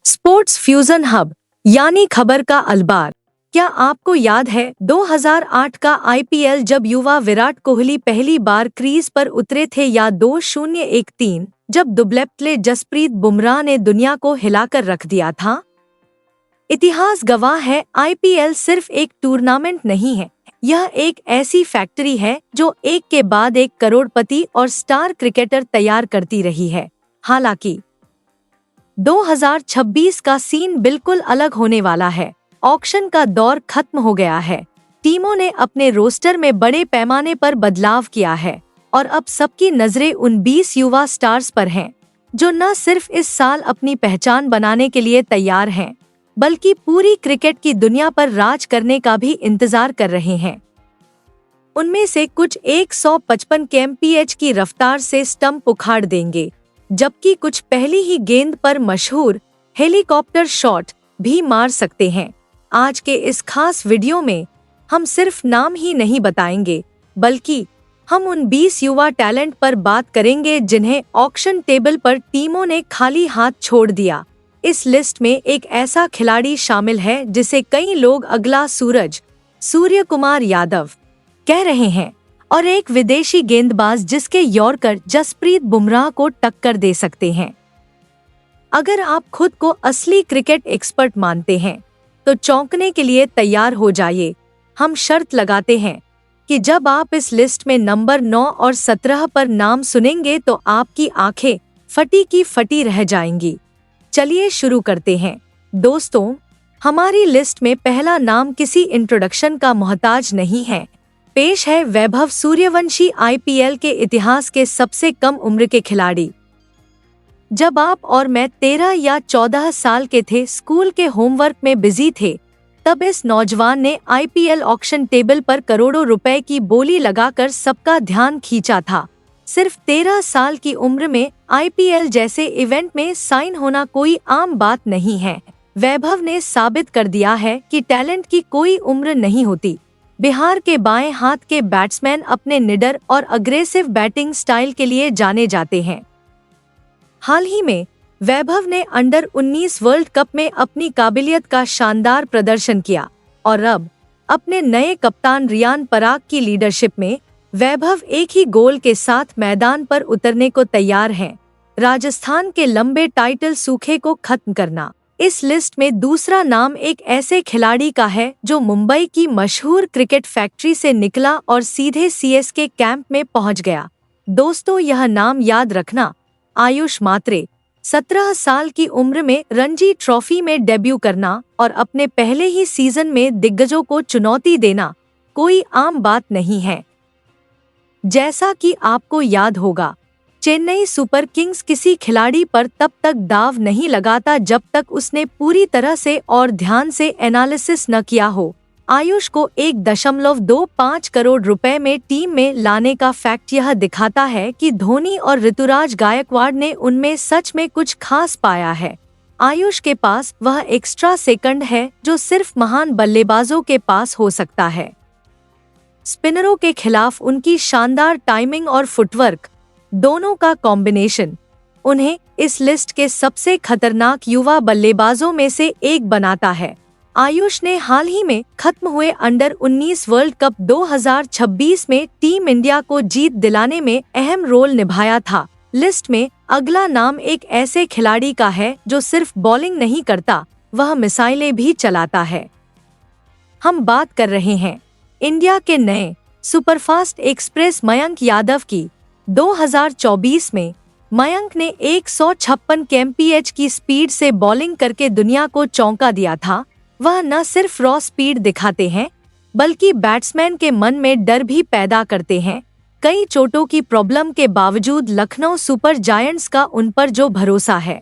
Sports fusion hub यानी खबर का अलबार। क्या आपको याद है 2008 का आईपीएल जब युवा विराट कोहली पहली बार क्रीज पर उतरे थे, या 2013 जब दुबले जसप्रीत बुमराह ने दुनिया को हिलाकर रख दिया था। इतिहास गवाह है, आईपीएल सिर्फ एक टूर्नामेंट नहीं है, यह एक ऐसी फैक्ट्री है जो एक के बाद एक करोड़पति और स्टार क्रिकेटर तैयार करती रही है। हालांकि 2026 का सीन बिल्कुल अलग होने वाला है। ऑक्शन का दौर खत्म हो गया है। टीमों ने अपने रोस्टर में बड़े पैमाने पर बदलाव किया है और अब सबकी नजरें उन 20 युवा स्टार्स पर हैं, जो न सिर्फ इस साल अपनी पहचान बनाने के लिए तैयार हैं, बल्कि पूरी क्रिकेट की दुनिया पर राज करने का भी इंतजार कर रहे हैं। उनमें से कुछ 155 kmph की रफ्तार से स्टंप उखाड़ देंगे, जबकि कुछ पहली ही गेंद पर मशहूर हेलीकॉप्टर शॉट भी मार सकते हैं। आज के इस खास वीडियो में हम सिर्फ नाम ही नहीं बताएंगे, बल्कि हम उन 20 युवा टैलेंट पर बात करेंगे जिन्हें ऑक्शन टेबल पर टीमों ने खाली हाथ छोड़ दिया। इस लिस्ट में एक ऐसा खिलाड़ी शामिल है जिसे कई लोग अगला सूर्य कुमार यादव कह रहे हैं, और एक विदेशी गेंदबाज जिसके यॉर्कर जसप्रीत बुमराह को टक्कर दे सकते हैं। अगर आप खुद को असली क्रिकेट एक्सपर्ट मानते हैं तो चौंकने के लिए तैयार हो जाइए। हम शर्त लगाते हैं कि जब आप इस लिस्ट में नंबर 9 और 17 पर नाम सुनेंगे तो आपकी आंखें फटी की फटी रह जाएंगी। चलिए शुरू करते हैं। दोस्तों, हमारी लिस्ट में पहला नाम किसी इंट्रोडक्शन का मोहताज नहीं है। पेश है वैभव सूर्यवंशी, आईपीएल के इतिहास के सबसे कम उम्र के खिलाड़ी। जब आप और मैं 13 या 14 साल के थे, स्कूल के होमवर्क में बिजी थे, तब इस नौजवान ने आईपीएल ऑक्शन टेबल पर करोड़ों रुपए की बोली लगाकर सबका ध्यान खींचा था। सिर्फ 13 साल की उम्र में आईपीएल जैसे इवेंट में साइन होना कोई आम बात नहीं है। वैभव ने साबित कर दिया है कि टैलेंट की कोई उम्र नहीं होती। बिहार के बाएं हाथ के बैट्समैन अपने निडर और अग्रेसिव बैटिंग स्टाइल के लिए जाने जाते हैं। हाल ही में वैभव ने अंडर 19 वर्ल्ड कप में अपनी काबिलियत का शानदार प्रदर्शन किया, और अब अपने नए कप्तान रियान पराग की लीडरशिप में वैभव एक ही गोल के साथ मैदान पर उतरने को तैयार हैं: राजस्थान के लंबे टाइटल सूखे को खत्म करना। इस लिस्ट में दूसरा नाम एक ऐसे खिलाड़ी का है जो मुंबई की मशहूर क्रिकेट फैक्ट्री से निकला और सीधे सीएसके कैंप में पहुंच गया। दोस्तों, यह नाम याद रखना, आयुष मात्रे। 17 साल की उम्र में रणजी ट्रॉफी में डेब्यू करना और अपने पहले ही सीजन में दिग्गजों को चुनौती देना कोई आम बात नहीं है। जैसा कि आपको याद होगा, चेन्नई सुपर किंग्स किसी खिलाड़ी पर तब तक दाव नहीं लगाता जब तक उसने पूरी तरह से और ध्यान से एनालिसिस न किया हो। आयुष को 1.25 करोड़ रुपए में टीम में लाने का फैक्ट यह दिखाता है कि धोनी और ऋतुराज गायकवाड़ ने उनमें सच में कुछ खास पाया है। आयुष के पास वह एक्स्ट्रा सेकंड है जो सिर्फ महान बल्लेबाजों के पास हो सकता है। स्पिनरों के खिलाफ उनकी शानदार टाइमिंग और फुटवर्क, दोनों का कॉम्बिनेशन उन्हें इस लिस्ट के सबसे खतरनाक युवा बल्लेबाजों में से एक बनाता है। आयुष ने हाल ही में खत्म हुए अंडर 19 वर्ल्ड कप 2026 में टीम इंडिया को जीत दिलाने में अहम रोल निभाया था। लिस्ट में अगला नाम एक ऐसे खिलाड़ी का है जो सिर्फ बॉलिंग नहीं करता, वह मिसाइलें भी चलाता है। हम बात कर रहे हैं इंडिया के नए सुपरफास्ट एक्सप्रेस मयंक यादव की। 2024 में मयंक ने 156 kmph की स्पीड से बॉलिंग करके दुनिया को चौंका दिया था। वह न सिर्फ रॉ स्पीड दिखाते हैं, बल्कि बैट्समैन के मन में डर भी पैदा करते हैं। कई चोटों की प्रॉब्लम के बावजूद लखनऊ सुपर जायंट्स का उन पर जो भरोसा है,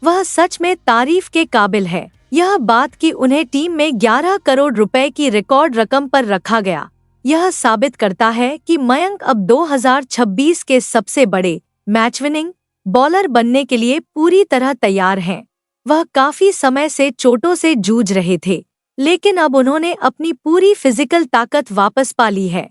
वह सच में तारीफ के काबिल है। यह बात कि उन्हें टीम में 11 करोड़ रुपए की रिकॉर्ड रकम पर रखा गया, यह साबित करता है कि मयंक अब 2026 के सबसे बड़े मैच विनिंग बॉलर बनने के लिए पूरी तरह तैयार हैं। वह काफी समय से चोटों से जूझ रहे थे, लेकिन अब उन्होंने अपनी पूरी फिजिकल ताकत वापस पा ली है।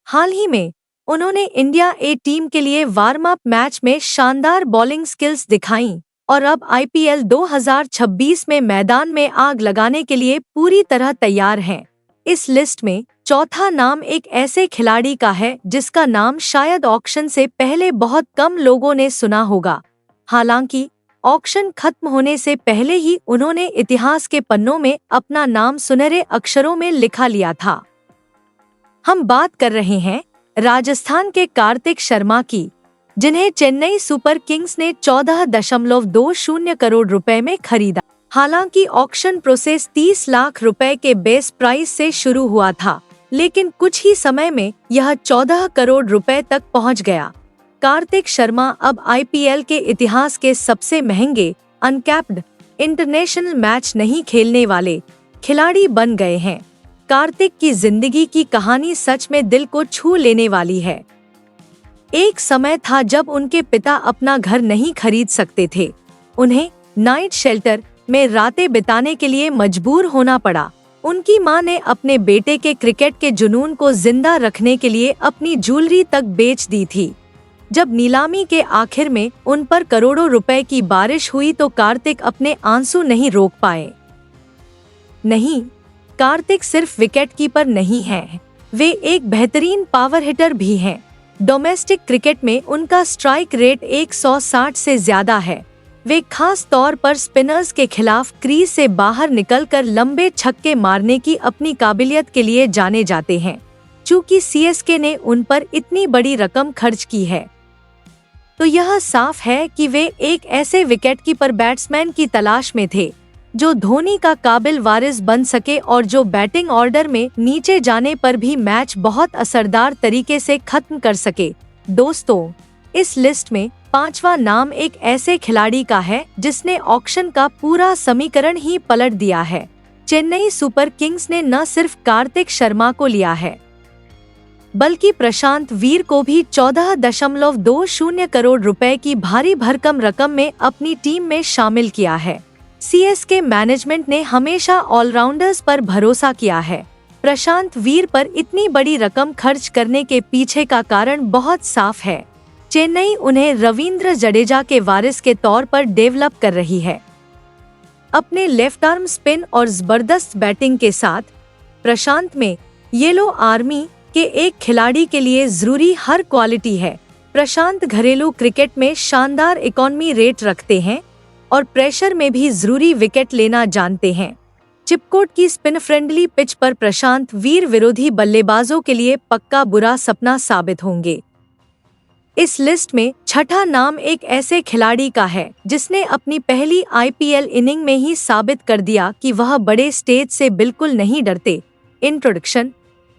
हाल ही में उन्होंने इंडिया ए टीम के लिए वार्म अप मैच में शानदार बॉलिंग स्किल्स दिखाईं, और अब आईपीएल 2026 में मैदान में आग लगाने के लिए पूरी तरह तैयार हैं। इस लिस्ट में चौथा नाम एक ऐसे खिलाड़ी का है जिसका नाम शायद ऑक्शन से पहले बहुत कम लोगों ने सुना होगा। हालांकि ऑक्शन खत्म होने से पहले ही उन्होंने इतिहास के पन्नों में अपना नाम सुनहरे अक्षरों में लिखा लिया था। हम बात कर रहे हैं राजस्थान के कार्तिक शर्मा की, जिन्हें चेन्नई सुपर किंग्स ने 14.20 करोड़ रुपए में खरीदा। हालांकि ऑक्शन प्रोसेस 30 लाख रुपए के बेस प्राइस से शुरू हुआ था, लेकिन कुछ ही समय में यह 14 करोड़ रुपए तक पहुंच गया। कार्तिक शर्मा अब आईपीएल के इतिहास के सबसे महंगे अनकैप्ड इंटरनेशनल मैच नहीं खेलने वाले खिलाड़ी बन गए हैं। कार्तिक की जिंदगी की कहानी सच में दिल को छू लेने वाली है। एक समय था जब उनके पिता अपना घर नहीं खरीद सकते थे। उन्हें नाइट शेल्टर में रातें बिताने के लिए मजबूर होना पड़ा। उनकी मां ने अपने बेटे के क्रिकेट के जुनून को जिंदा रखने के लिए अपनी ज्वेलरी तक बेच दी थी। जब नीलामी के आखिर में उन पर करोड़ों रुपए की बारिश हुई तो कार्तिक अपने आंसू नहीं रोक पाए। नहीं, कार्तिक सिर्फ विकेटकीपर नहीं हैं, वे एक बेहतरीन पावर हिटर भी हैं। डोमेस्टिक क्रिकेट में उनका स्ट्राइक रेट 160 से ज्यादा है। वे खास तौर पर स्पिनर्स के खिलाफ क्रीज से बाहर निकलकर लंबे छक्के मारने की अपनी काबिलियत के लिए जाने जाते हैं। चूंकि सीएसके ने उन पर इतनी बड़ी रकम खर्च की है, तो यह साफ है कि वे एक ऐसे विकेटकीपर बैट्समैन की तलाश में थे जो धोनी का काबिल वारिस बन सके और जो बैटिंग ऑर्डर में नीचे जाने पर भी मैच बहुत असरदार तरीके से खत्म कर सके। दोस्तों, इस लिस्ट में पांचवा नाम एक ऐसे खिलाड़ी का है जिसने ऑक्शन का पूरा समीकरण ही पलट दिया है। चेन्नई सुपर किंग्स ने न सिर्फ कार्तिक शर्मा को लिया है, बल्कि प्रशांत वीर को भी 14.20 करोड़ रुपए की भारी भरकम रकम में अपनी टीम में शामिल किया है। सीएसके मैनेजमेंट ने हमेशा ऑलराउंडर्स पर भरोसा किया है। प्रशांत वीर पर इतनी बड़ी रकम खर्च करने के पीछे का कारण बहुत साफ है। चेन्नई उन्हें रवींद्र जडेजा के वारिस के तौर पर डेवलप कर रही है। अपने लेफ्ट आर्म स्पिन और जबरदस्त बैटिंग के साथ प्रशांत में येलो आर्मी के एक खिलाड़ी के लिए जरूरी हर क्वालिटी है। प्रशांत घरेलू क्रिकेट में शानदार इकोनॉमी रेट रखते हैं और प्रेशर में भी जरूरी विकेट लेना जानते हैं। चिपकोट की स्पिन फ्रेंडली पिच पर प्रशांत वीर विरोधी बल्लेबाजों के लिए पक्का बुरा सपना साबित होंगे। इस लिस्ट में छठा नाम एक ऐसे खिलाड़ी का है जिसने अपनी पहली आईपीएल इनिंग में ही साबित कर दिया कि वह बड़े स्टेज से बिल्कुल नहीं डरते। इंट्रोडक्शन: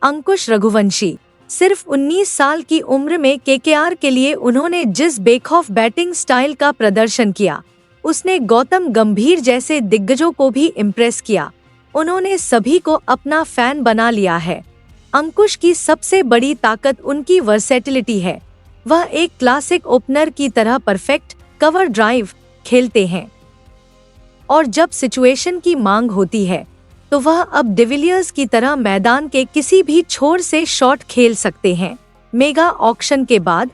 अंकुश रघुवंशी। सिर्फ 19 साल की उम्र में केकेआर के लिए उन्होंने जिस बेखौफ बैटिंग स्टाइल का प्रदर्शन किया, उसने गौतम गंभीर जैसे दिग्गजों को भी इम्प्रेस किया। उन्होंने सभी को अपना फैन बना लिया है। अंकुश की सबसे बड़ी ताकत उनकी वर्सेटिलिटी है। वह एक क्लासिक ओपनर की तरह परफेक्ट कवर ड्राइव खेलते हैं और जब सिचुएशन की मांग होती है तो वह अब डिविलियर्स की तरह मैदान के किसी भी छोर से शॉट खेल सकते हैं। मेगा ऑक्शन के बाद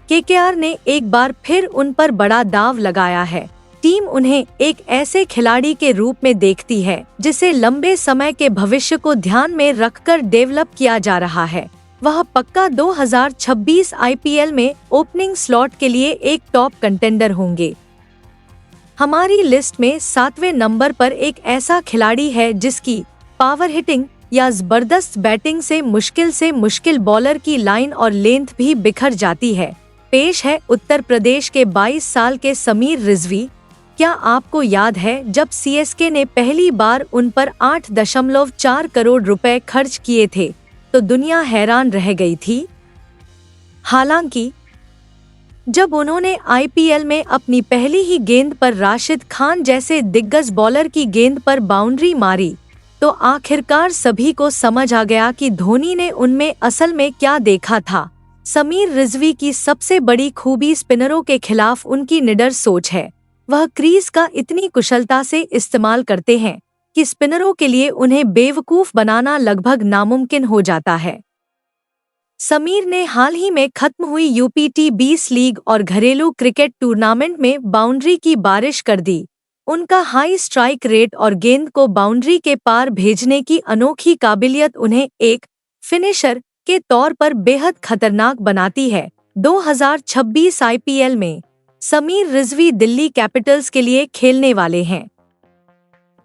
केकेआर ने एक बार फिर उन पर बड़ा दाव लगाया है। टीम उन्हें एक ऐसे खिलाड़ी के रूप में देखती है जिसे लंबे समय के भविष्य को ध्यान में रखकर डेवलप किया जा रहा है। वह पक्का 2026 आईपीएल में ओपनिंग स्लॉट के लिए एक टॉप कंटेंडर होंगे। हमारी लिस्ट में 7वें नंबर पर एक ऐसा खिलाड़ी है जिसकी पावर हिटिंग या जबरदस्त बैटिंग से मुश्किल बॉलर की लाइन और लेंथ भी बिखर जाती है। पेश है उत्तर प्रदेश के 22 साल के समीर रिजवी। क्या आपको याद है जब सीएसके ने पहली बार उन पर 8.4 करोड़ रुपए खर्च किए थे तो दुनिया हैरान रह गई थी। हालांकि जब उन्होंने आईपीएल में अपनी पहली ही गेंद पर राशिद खान जैसे दिग्गज बॉलर की गेंद पर बाउंड्री मारी तो आखिरकार सभी को समझ आ गया कि धोनी ने उनमें असल में क्या देखा था। समीर रिजवी की सबसे बड़ी खूबी स्पिनरों के खिलाफ उनकी निडर सोच है। वह क्रीज का इतनी कुशलता से इस्तेमाल करते हैं कि स्पिनरों के लिए उन्हें बेवकूफ बनाना लगभग नामुमकिन हो जाता है। समीर ने हाल ही में खत्म हुई यूपीटी 20 लीग और घरेलू क्रिकेट टूर्नामेंट में बाउंड्री की बारिश कर दी। उनका हाई स्ट्राइक रेट और गेंद को बाउंड्री के पार भेजने की अनोखी काबिलियत उन्हें एक फिनिशर के तौर पर बेहद खतरनाक बनाती है। 2026 आईपीएल में समीर रिजवी दिल्ली कैपिटल्स के लिए खेलने वाले हैं।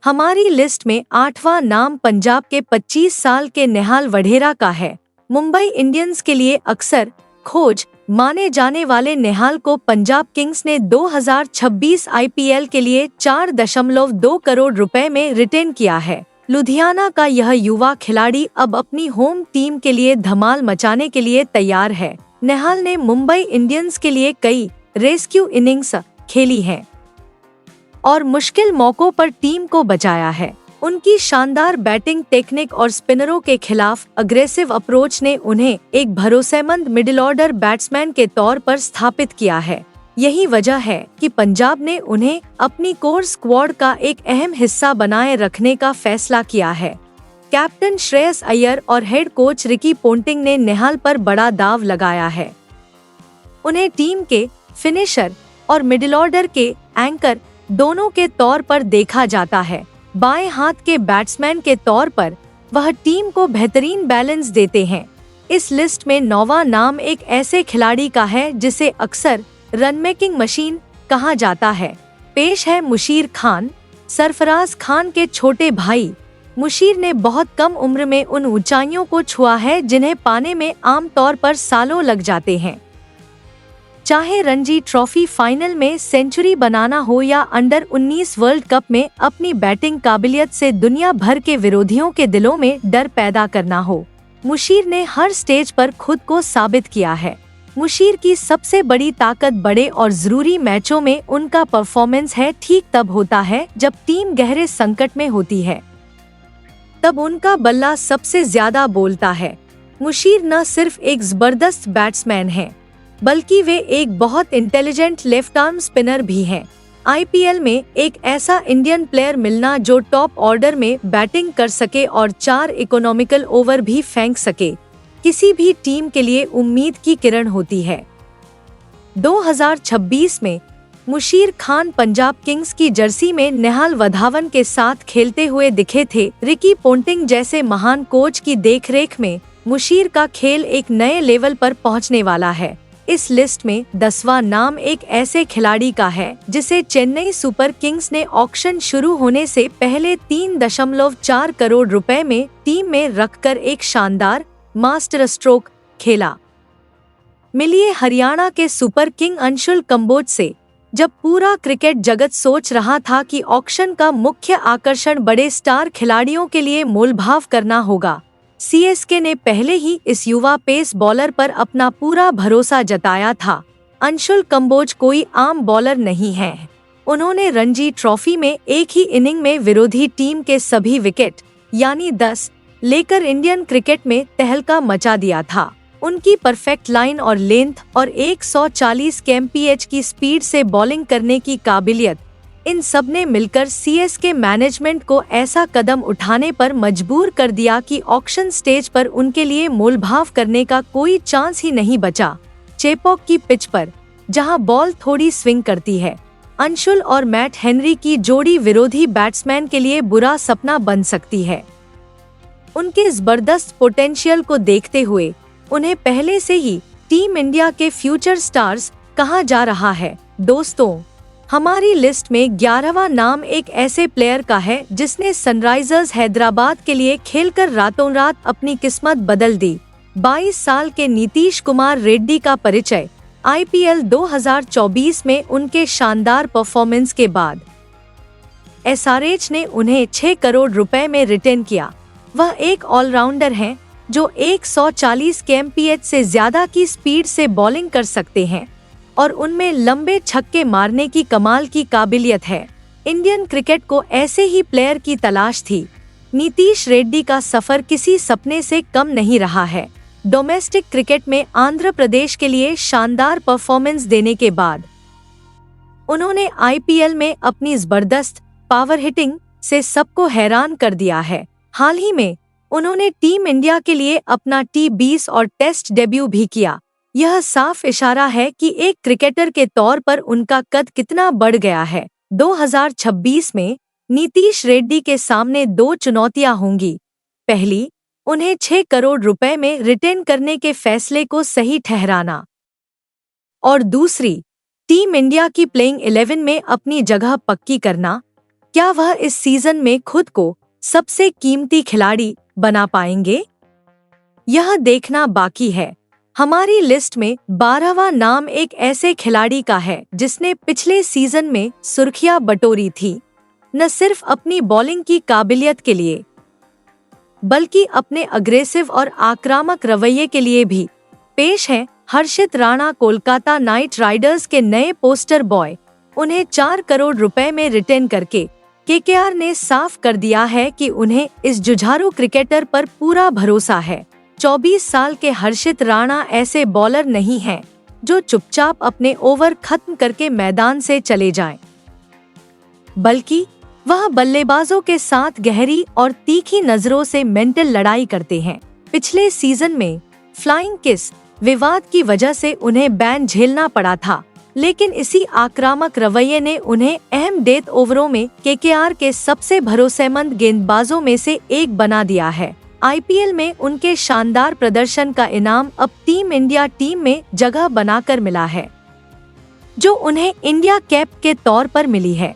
हमारी लिस्ट में 8वां नाम पंजाब के 25 साल के नेहाल वढेरा का है। मुंबई इंडियंस के लिए अक्सर खोज माने जाने वाले नेहाल को पंजाब किंग्स ने 2026 आईपीएल के लिए 4.2 करोड़ रुपए में रिटेन किया है। लुधियाना का यह युवा खिलाड़ी अब अपनी होम टीम के लिए धमाल मचाने के लिए तैयार है। नेहाल ने मुंबई इंडियंस के लिए कई रेस्क्यू इनिंग्स खेली हैं और मुश्किल मौकों पर टीम को बचाया है। उनकी शानदार बैटिंग टेक्निक और स्पिनरों के खिलाफ अग्रेसिव अप्रोच ने उन्हें एक भरोसेमंद मिडिल ऑर्डर बैट्समैन के तौर पर स्थापित किया है। यही वजह है कि पंजाब ने उन्हें अपनी कोर स्क्वाड का एक अहम हिस्सा बनाए रखने का फैसला किया है। कैप्टन श्रेयस अय्यर और हेड कोच रिकी पोंटिंग ने नेहाल पर बड़ा दाव लगाया है। उन्हें टीम के फिनिशर और मिडिल ऑर्डर के एंकर दोनों के तौर पर देखा जाता है। बाएं हाथ के बैट्समैन के तौर पर वह टीम को बेहतरीन बैलेंस देते हैं। इस लिस्ट में 9वां नाम एक ऐसे खिलाड़ी का है जिसे अक्सर रन मेकिंग मशीन कहा जाता है। पेश है मुशीर खान। सरफराज खान के छोटे भाई मुशीर ने बहुत कम उम्र में उन ऊंचाइयों को छुआ है जिन्हें पाने में आमतौर पर सालों लग जाते हैं। चाहे रणजी ट्रॉफी फाइनल में सेंचुरी बनाना हो या अंडर 19 वर्ल्ड कप में अपनी बैटिंग काबिलियत से दुनिया भर के विरोधियों के दिलों में डर पैदा करना हो, मुशीर ने हर स्टेज पर खुद को साबित किया है। मुशीर की सबसे बड़ी ताकत बड़े और जरूरी मैचों में उनका परफॉर्मेंस है। ठीक तब होता है जब टीम गहरे संकट में होती है, तब उनका बल्ला सबसे ज्यादा बोलता है। मुशीर न सिर्फ एक जबरदस्त बैट्समैन हैं, बल्कि वे एक बहुत इंटेलिजेंट लेफ्ट आर्म स्पिनर भी हैं। आईपीएल में एक ऐसा इंडियन प्लेयर मिलना जो टॉप ऑर्डर में बैटिंग कर सके और 4 इकोनॉमिकल ओवर भी फेंक सके, किसी भी टीम के लिए उम्मीद की किरण होती है। 2026 में मुशीर खान पंजाब किंग्स की जर्सी में नेहाल वधावन के साथ खेलते हुए दिखे थे। रिकी पोंटिंग जैसे महान कोच की देखरेख में मुशीर का खेल एक नए लेवल पर पहुंचने वाला है। इस लिस्ट में 10वां नाम एक ऐसे खिलाड़ी का है जिसे चेन्नई सुपर किंग्स ने ऑक्शन शुरू होने से पहले 3.4 करोड़ रुपए में टीम में रखकर एक शानदार मास्टर स्ट्रोक खेला। मिलिए हरियाणा के सुपर किंग अंशुल कंबोज से। जब पूरा क्रिकेट जगत सोच रहा था कि ऑक्शन का मुख्य आकर्षण बड़े स्टार खिलाड़ियों के लिए मोलभाव करना होगा, सीएसके ने पहले ही इस युवा पेस बॉलर पर अपना पूरा भरोसा जताया था। अंशुल कंबोज कोई आम बॉलर नहीं है। उन्होंने रणजी ट्रॉफी में एक ही इनिंग में विरोधी टीम के सभी विकेट यानी 10 लेकर इंडियन क्रिकेट में तहलका मचा दिया था। उनकी परफेक्ट लाइन और लेंथ और 140 kmph की स्पीड से बॉलिंग करने की काबिलियत, इन सब ने मिलकर सीएसके मैनेजमेंट को ऐसा कदम उठाने पर मजबूर कर दिया कि ऑक्शन स्टेज पर उनके लिए मोलभाव करने का कोई चांस ही नहीं बचा। चेपॉक की पिच पर, जहां बॉल थोड़ी स्विंग करती है, अंशुल और मैट हेनरी की जोड़ी विरोधी बैट्समैन के लिए बुरा सपना बन सकती है। उनके जबरदस्त पोटेंशियल को देखते हुए उन्हें पहले से ही टीम इंडिया के फ्यूचर स्टार्स कहा जा रहा है। दोस्तों, हमारी लिस्ट में 11वां नाम एक ऐसे प्लेयर का है जिसने सनराइजर्स हैदराबाद के लिए खेलकर रातों रात अपनी किस्मत बदल दी। 22 साल के नीतीश कुमार रेड्डी का परिचय आईपीएल 2024 में उनके शानदार परफॉर्मेंस के बाद एसआरएच ने उन्हें 6 करोड़ रुपए में रिटेन किया। वह एक ऑलराउंडर हैं जो 140 kmph से ज्यादा की स्पीड से बॉलिंग कर सकते हैं और उनमें लंबे छक्के मारने की कमाल की काबिलियत है। इंडियन क्रिकेट को ऐसे ही प्लेयर की तलाश थी। नीतीश रेड्डी का सफर किसी सपने से कम नहीं रहा है। डोमेस्टिक क्रिकेट में आंध्र प्रदेश के लिए शानदार परफॉर्मेंस देने के बाद उन्होंने आईपीएल में अपनी जबरदस्त पावर हिटिंग से सबको हैरान कर दिया है। हाल ही में उन्होंने टीम इंडिया के लिए अपना T20 और टेस्ट डेब्यू भी किया। यह साफ इशारा है कि एक क्रिकेटर के तौर पर उनका कद कितना बढ़ गया है। 2026 में नीतीश रेड्डी के सामने 2 चुनौतियां होंगी। पहली, उन्हें 6 करोड़ रुपए में रिटेन करने के फैसले को सही ठहराना, और दूसरी, टीम इंडिया की प्लेइंग 11 में अपनी जगह पक्की करना। क्या वह इस सीजन में खुद को सबसे कीमती खिलाड़ी बना पाएंगे? यह देखना बाकी है। हमारी लिस्ट में 12वां नाम एक ऐसे खिलाड़ी का है जिसने पिछले सीजन में सुर्खियां बटोरी थी, न सिर्फ अपनी बॉलिंग की काबिलियत के लिए बल्कि अपने अग्रेसिव और आक्रामक रवैये के लिए भी। पेश है हर्षित राणा, कोलकाता नाइट राइडर्स के नए पोस्टर बॉय। उन्हें 4 करोड़ रुपए में रिटेन करके केकेआर ने साफ कर दिया है कि उन्हें इस जुझारू क्रिकेटर पर पूरा भरोसा है। 24 साल के हर्षित राणा ऐसे बॉलर नहीं हैं जो चुपचाप अपने ओवर खत्म करके मैदान से चले जाएं, बल्कि वह बल्लेबाजों के साथ गहरी और तीखी नजरों से मेंटल लड़ाई करते हैं। पिछले सीजन में फ्लाइंग किस विवाद की वजह से उन्हें बैन झेलना पड़ा था, लेकिन इसी आक्रामक रवैये ने उन्हें अहम डेथ ओवरों में केकेआर के सबसे भरोसेमंद गेंदबाजों में से एक बना दिया है। आईपीएल में उनके शानदार प्रदर्शन का इनाम अब टीम इंडिया टीम में जगह बनाकर मिला है, जो उन्हें इंडिया कैप के तौर पर मिली है।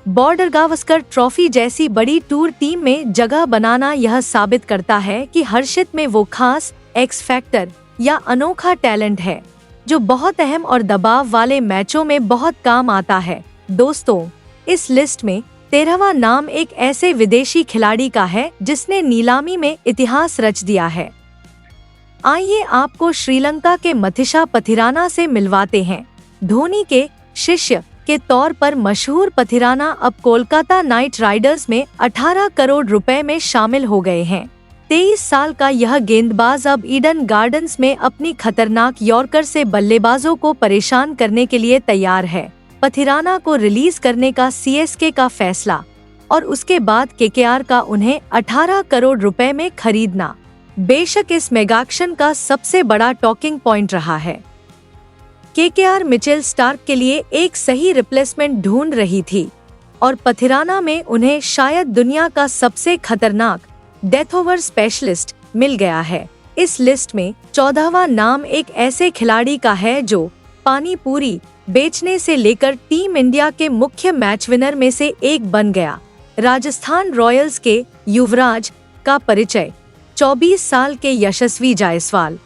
बॉर्डर गावस्कर ट्रॉफी जैसी बड़ी टूर टीम में जगह बनाना यह साबित करता है कि हर्षित में वो खास एक्स फैक्टर या अनोखा टैलेंट है जो बहुत अहम और दबाव वाले मैचों में बहुत काम आता है। दोस्तों, इस लिस्ट में 13वां नाम एक ऐसे विदेशी खिलाड़ी का है जिसने नीलामी में इतिहास रच दिया है। आइए आपको श्रीलंका के मथिशा पथिराना से मिलवाते हैं। धोनी के शिष्य के तौर पर मशहूर पथिराना अब कोलकाता नाइट राइडर्स में 18 करोड़ रुपए में शामिल हो गए हैं। 23 साल का यह गेंदबाज अब ईडन गार्डन्स में अपनी खतरनाक यॉर्कर से बल्लेबाजों को परेशान करने के लिए तैयार है। पथिराना को रिलीज करने का सीएसके का फैसला और उसके बाद केकेआर का उन्हें 18 करोड़ रुपए में खरीदना बेशक इस मेगाक्शन का सबसे बड़ा टॉकिंग पॉइंट रहा है। केकेआर मिचेल स्टार्क के लिए एक सही रिप्लेसमेंट ढूंढ रही थी और पथिराना में उन्हें शायद दुनिया का सबसे खतरनाक डेथ ओवर स्पेशलिस्ट मिल गया है। इस लिस्ट में 14वां नाम एक ऐसे खिलाड़ी का है जो पानी पूरी बेचने से लेकर टीम इंडिया के मुख्य मैच विनर में से एक बन गया। राजस्थान रॉयल्स के युवराज का परिचय 24 साल के यशस्वी जायसवाल।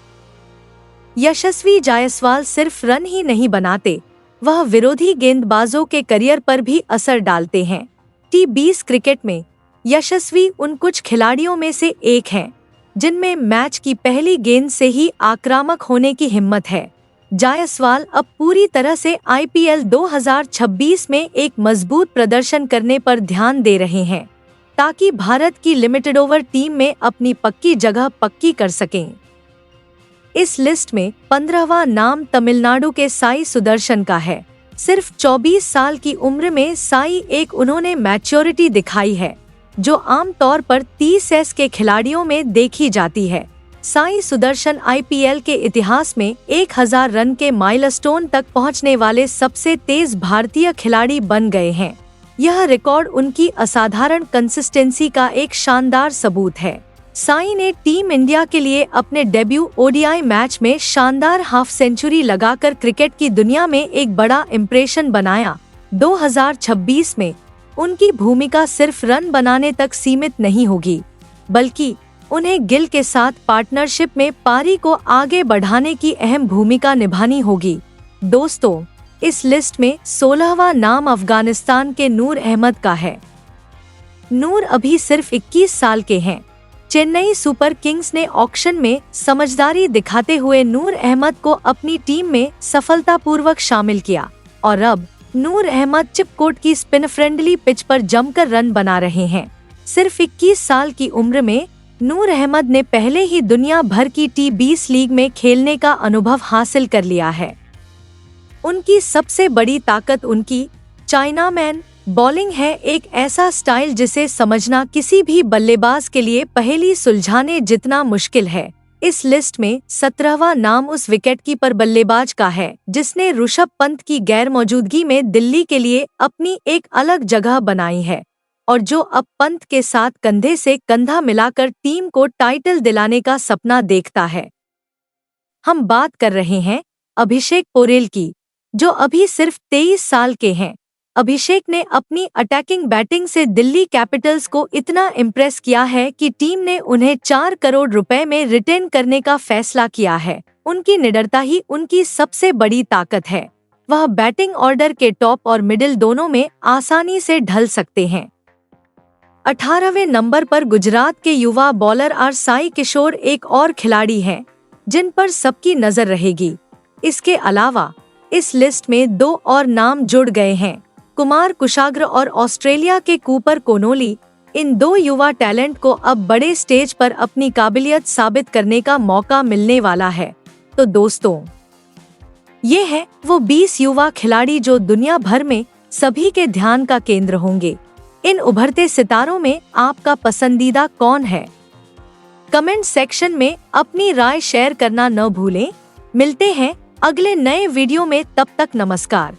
यशस्वी जायसवाल सिर्फ रन ही नहीं बनाते, वह विरोधी गेंदबाजों के करियर पर भी असर डालते हैं। T20 क्रिकेट में यशस्वी उन कुछ खिलाड़ियों में से एक हैं जिनमें मैच की पहली गेंद से ही आक्रामक होने की हिम्मत है। जायसवाल अब पूरी तरह से आईपीएल 2026 में एक मजबूत प्रदर्शन करने पर ध्यान दे रहे हैं ताकि भारत की लिमिटेड ओवर टीम में अपनी पक्की जगह पक्की कर सकें। इस लिस्ट में 15वां नाम तमिलनाडु के साई सुदर्शन का है। सिर्फ 24 साल की उम्र में साई एक उन्होंने मैच्योरिटी दिखाई है जो आमतौर पर 30 के खिलाड़ियों में देखी जाती है। साई सुदर्शन आईपीएल के इतिहास में 1000 रन के माइलस्टोन तक पहुंचने वाले सबसे तेज भारतीय खिलाड़ी बन गए हैं। यह रिकॉर्ड उनकी असाधारण कंसिस्टेंसी का एक शानदार सबूत है। साई ने टीम इंडिया के लिए अपने डेब्यू ओडीआई मैच में शानदार हाफ सेंचुरी लगाकर क्रिकेट की दुनिया में एक बड़ा इम्प्रेशन बनाया। 2026 में उनकी भूमिका सिर्फ रन बनाने तक सीमित नहीं होगी, बल्कि उन्हें गिल के साथ पार्टनरशिप में पारी को आगे बढ़ाने की अहम भूमिका निभानी होगी। दोस्तों, इस लिस्ट में 16वां नाम अफगानिस्तान के नूर अहमद का है। नूर अभी सिर्फ 21 साल के हैं। चेन्नई सुपर किंग्स ने ऑक्शन में समझदारी दिखाते हुए नूर अहमद को अपनी टीम में सफलतापूर्वक शामिल किया और अब नूर अहमद चिपकोट की स्पिन फ्रेंडली पिच पर जमकर रन बना रहे हैं। सिर्फ 21 साल की उम्र में नूर अहमद ने पहले ही दुनिया भर की T20 लीग में खेलने का अनुभव हासिल कर लिया है। उनकी सबसे बड़ी ताकत उनकी चाइनामैन बॉलिंग है एक ऐसा स्टाइल जिसे समझना किसी भी बल्लेबाज के लिए पहेली सुलझाने जितना मुश्किल है। इस लिस्ट में 17वां नाम उस विकेटकीपर बल्लेबाज का है जिसने ऋषभ पंत की गैरमौजूदगी में दिल्ली के लिए अपनी एक अलग जगह बनाई है और जो अब पंत के साथ कंधे से कंधा मिलाकर टीम को टाइटल दिलाने का सपना देखता है। हम बात कर रहे हैं अभिषेक पोरेल की, जो अभी सिर्फ 23 साल के हैं। अभिषेक ने अपनी अटैकिंग बैटिंग से दिल्ली कैपिटल्स को इतना इम्प्रेस किया है कि टीम ने उन्हें 4 करोड़ रुपए में रिटेन करने का फैसला किया है। उनकी निडरता ही उनकी सबसे बड़ी ताकत है। वह बैटिंग ऑर्डर के टॉप और मिडिल दोनों में आसानी से ढल सकते हैं। 18वें नंबर पर गुजरात के युवा बॉलर आर साई किशोर एक और खिलाड़ी हैं जिन पर सबकी नजर रहेगी। इसके अलावा इस लिस्ट में 2 और नाम जुड़ गए हैं, कुमार कुशाग्र और ऑस्ट्रेलिया के कूपर कोनोली। इन 2 युवा टैलेंट को अब बड़े स्टेज पर अपनी काबिलियत साबित करने का मौका मिलने वाला है। तो दोस्तों, ये है वो 20 युवा खिलाड़ी जो दुनिया भर में सभी के ध्यान का केंद्र होंगे। इन उभरते सितारों में आपका पसंदीदा कौन है? कमेंट सेक्शन में अपनी राय शेयर करना न भूलें। मिलते हैं अगले नए वीडियो में, तब तक नमस्कार।